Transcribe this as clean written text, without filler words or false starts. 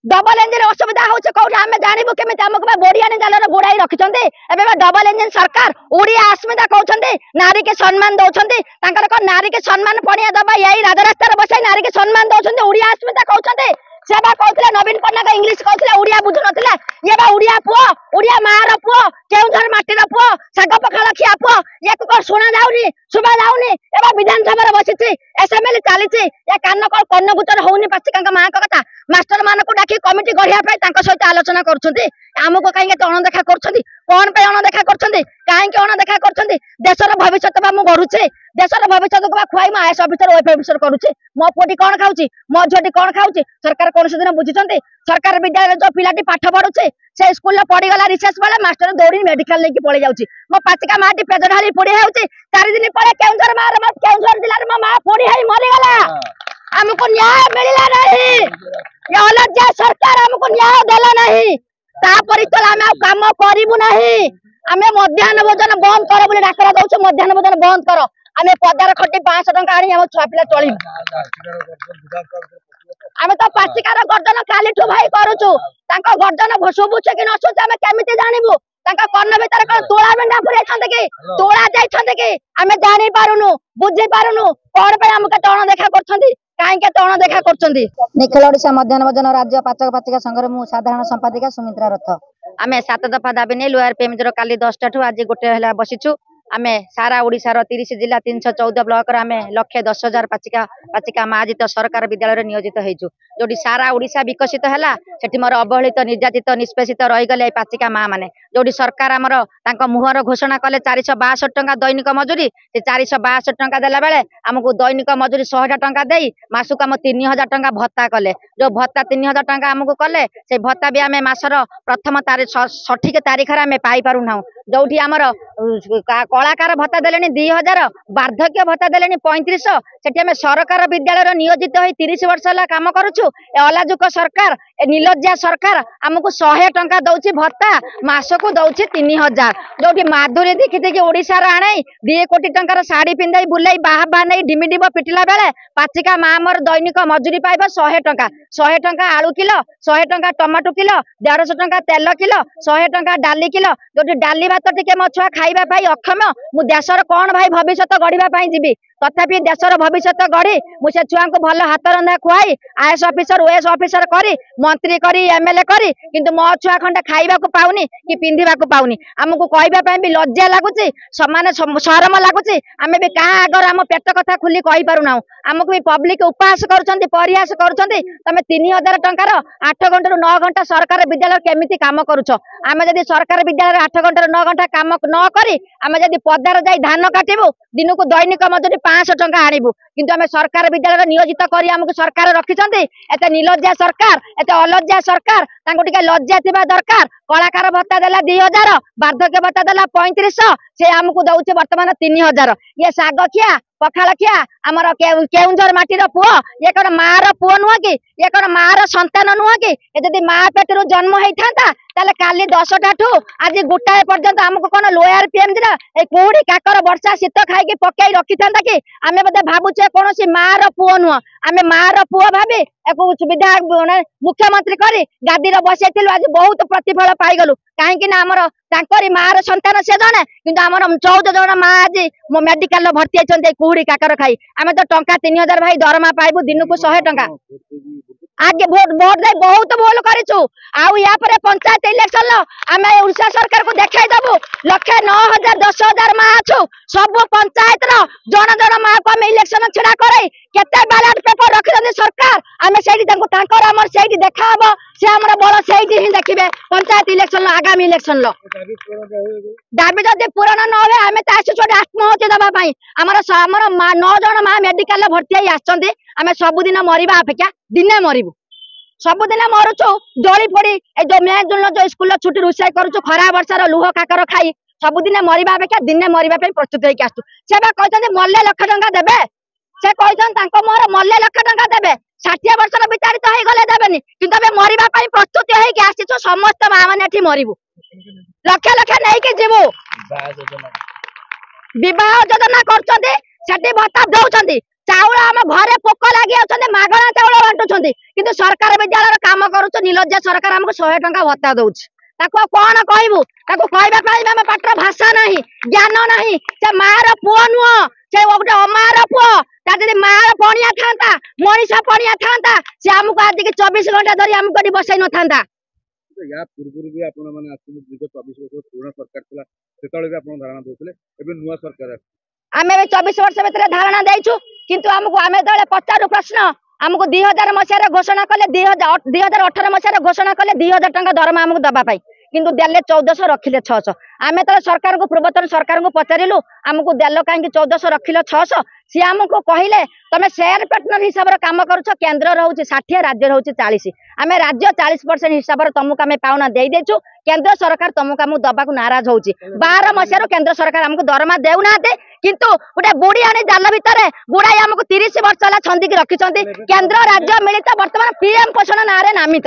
Double engine असुविधा होउछ कोठी हमें जानिबु केमिति हमको बोरियानी जालर गोड़ाई रखिछन्ते एबे डबल इंजिन सरकार उड़िया अस्मिता कहउछन्ते नारी के सम्मान दउछन्ते तांकर को नारी के सम्मान पणिया दबा यही राजरास्ता रे बसाई नारी के सम्मान दउछन्ते उड़िया अस्मिता कहउछन्ते सेबा कहउतले नवीन पन्ना इंग्लिश कहउतले उड़िया बुझु नथिले ये बा उड़िया पुओ उड़िया मार पुओ केउझर माटी र पुओ साग पखाल खिया पुओ याको को सुना जाउनी सुबा जाउनी एबा विधानसभा रे बसिछि एसएमएल चालिछि या कान को कन्न गुचर होउनी पाचिकांका मां का कथा मास्टर मान को डाकी कमिटी गढ़िया सहित आलोचना करुछन्ति आमको कहीं अणदेखा करुछन्ति कौन पे अणदेखा करुछन्ति कहीं अणदेखा करुछन्ति देशर भविष्य बा मु गढ़ुछे देशर भविष्य को खुआई मैं आईएएस ऑफिसर ओएफ ऑफिसर करुछे मो पुटी कौन खाउछि मो झोटी कौन खाउछि सरकार कौन दिन बुझुछन्ति सरकार विद्यालय जो पिलाटी पाठ पढ़ुछे से स्कूल रे पड़ीगला रिसेस बेले मास्टर दौड़ी मेडिकल लेके पळै जाउछि मो पाचिका माटी पेज ढाली पड़ी हेउछि 4 दिन परे केउझर मार मत केउझर जिल्ला रे मो मा पड़ी हेई मरि गला हमको न्याय मिलला नहीं ये अलज्जा सरकार हमको न्याय देला नहीं तापरि तो हम काम करिबु नहीं हमें मध्याह्न भोजन बंद कर बोले डाकरा दउछ मध्याह्न भोजन बंद कर हमें पदार खटी 500 टंका आनी हम छुआ पिला चली हमें तो पाचिकार गर्जन कालीठू भाई करूछु तांको गर्जन भसुबुछ कि नसुछ हमें केमिति जानिबु तांका कर्ण भीतर कोन तोळा बेंडा पुरै छन्ते कि तोळा जाय छन्ते कि हमें जानि पारुनु बुझि पारुनु कोन पे हमके तण देखा करछन्ती काहे के तण देखा करछन्ती निखिल ओडिशा मध्याह्न भोजन राज्य पाचक पाचिका संघर मु साधारण संपादिका सुमित्रा रथ आमे 7 दफा दाबी नै लोअर पेमजर काली 10 टा आज गोटे हला बसिछु आमे सारा ओडिसा रो 30 जिला 314 ब्लॉक रे आमे 1,10,000 पाचिका माजित सरकार विद्यालय रे नियोजित हेजु जोडी सारा ओडिसा विकसित हला सेठी मोर अवहेलित निर्यातित निष्पेषित रहि गले पाचिका मा माने जोडी सरकार हमर तांको मुहर घोषणा कले 462 टंका दैनिक मजूरी से 462 टंका देला बेले हमकु दैनिक मजूरी 100 टंका देई मासुक हम 3000 टंका भत्ता कले जो भत्ता 3000 टंका हमकु कले से भत्ता भी आमे मासर प्रथम तारीख सठिक तारीख रे आमे पाई पारु ना जोठी हमर कलाकार भत्ता देलेनी 2000 वार्धक्य भत्ता देलेनी 3500 सेठी आमे सरकार विद्यालय नियोजित होई 30 वर्ष ला काम करूछु ए अलाजुक सरकार ए निलज्जा सरकार हमकु 100 टंका दउछि भत्ता मासको दउछि 3000 जोठी माधुरी देखिते कि ओडिसा रा आनै 2 कोटी टंका रा साड़ी पिंदाई बुलाई बाहा नै डिमिडिब पिटिला बेले पाचिका मा हमर दैनिक मजूरी पाइबा 100 टंका आलू किलो 100 टंका टमाटो किलो 150 टंका तेल किलो 100 टंका डाली किलो जोठी डाली भात टिके मो छुआ खाइबा पाई अक्षम मु देशर कोन भाई भविष्य गढ़िबा पाई जिबी तथापि देशर भविष्य गढ़ी मुझे छुआ को भल हाथ रंधा खुआई आईएएस ऑफिसर ओएस ऑफिसर करी मंत्री करी एमएलए करी किंतु मो छुआ खंडे खाइबा को पाउनी कि पिंधिबा को पाउनी हमको कहबा पई भी लज्जा लागुची समान शरम लागुची हमें भी का अगर हम पेट कथा खुली कहि पारु ना हमको भी पब्लिक उपहास करछंती परिहास करछंती तमे 3000 टंका रो 8 घंटा रु 9 घंटा सरकार विद्यालय केमिति काम करूछो आमे जदी सरकार विद्यालय 8 घंटा रु 9 घंटा काम न करी आमे जदी पदार जाई धान काटिबु दिन को दैनिक मजूरी 500 टंका आनिबु किंतु आमे सरकार विद्यालय नियोजित करी हमको सरकार रखिछंती एते निलज्जा सरकार एते अलज्जा सरकार तांको टिके लज्जा थिबा दरकार कलाकार भत्ता देला 2000 वार्धक्य भत्ता देला 3500 से हमको दउचे वर्तमान 3000 ये साग खिया पखाल खिया हमर केउंझर माटी रो पुओ ये कोन मार पुओ नुह कि ये कोन मार संतान नुह कि यदि मा पेटरो जन्म हेई थांता ताले काली 10 टाठू आज गुटाए पर्यंत हमको कोन लोयर पीएम दिला ए कोडी काकर वर्षा शीत खाई के पकाई रखि थांता कि आमे बदे भाबुचे कोनोसी मार पुओ नुह आमे मार पुओ भाबे एको विधायक मुख्यमंत्री करी गादी रो बसेथिलु आज बहुत प्रतिफल पाई गलु काहे कि ना हमर तांकरी मार संतान से जने किंतु हमर 14 जण मा आज मो मेडिकल लो भर्ती आछन्ते कुहुडी काकर खाई आमे तो टंका 3000 भाई दरमा पाइबु दिन को 100 टंका आगे वोट दे बहुत बोल करिछु आउ या पर पंचायत इलेक्शन लो आमे उड़ीसा सरकार को देखाई दबु 1,09,000 10,000 मा आछु सब पंचायत रो जण जण मा को हम इलेक्शन छडा करे केते बैलेट पेपर रखिदने सरकार आमे सेठी तांकर हमर सेठी देखाबो से हमर बड़ सेठी ही देखिबे पंचायत इलेक्शन लो आगामी इलेक्शन लो दाबी जदि पूर्ण न होवे आमे तासु छोटे आत्महत्या दबा पई हमर 9 जण मा मेडिकल भर्ती आइ आछन्ते आमे सब दिन मरिबा अपेक्षा दिने मरिबु सब दिन मरुछु जोली फोड़ी ए जो मैं जो स्कूल छुट्टी रुसाई करूछु खरा वर्षार लुह काकर खाई सब दिन मरिबा अपेक्षा दिने मरिबा पई प्रस्तुत होई आछू से बा कहछन मल्ले लाख टंका देबे से कहछन तांको मोर मल्ले लाख टंका देबे 60 वर्षर विचारित होई गले देबेनी किंतु बे मरिबा पई प्रस्तुत होई के आछिछु समस्त मा माने एठी मरिबु लाख लाख नै के जीवु विवाह योजना करछन्ते सेठी भत्ता दउछन्ती चाउल आम घरे पोक लगी मागणा चाउल बांटुंट किंतु सरकार विद्यालय काम करुच निर्लज्जा सरकार आमको 100 टंका भत्ता दउछ ताको कौन कहबू ताको कहबा पाई हम पाटर भाषा नहीं ज्ञान नहीं से मार पुओ नुह से गोटे अमार पुओ ता जदि मार पणिया थांता मनीष पणिया थांता से आमको आज के 24 घंटा धरी आमको बसई न थांता या पूर्व भी आपण माने दीर्घ 24 वर्ष पुराना सरकार थला सेतळे भी आपण धारणा दोतले एबे नुवा सरकार आमे 24 वर्ष भीतर धारणा देइछु किंतु आमको आमे तळे पचारू प्रश्न आमको 2000 मसिया घोषणा कले 2018 मसिया घोषणा कले 2000 टंका दरमा आमको दबा पाई किंतु देले 1400 रखिले 600 आमे तळे सरकार को पूर्वतन सरकार को पचारिलु आमको देलो काहे 1400 रखिले 600 सी आमको कहिले तमे शेयर पार्टनर हिसाब रे काम करूछ केंद्र रहउची 60 राज्य रहउची 40 आमे राज्य 40% हिसाब रे तमको आमे पाउना देई देछु केंद्र सरकार तमको आमको दबा को नाराज होउची 12 मसिया केंद्र सरकार आमको दरमा देउ नाते किंतु गोटे बुढ़ी आनी जाल भितर बुढ़ाई आमको 30 वर्ष छंदी रखिंट केंद्र राज्य मिलित वर्तमान पीएम पोषण ना नामित।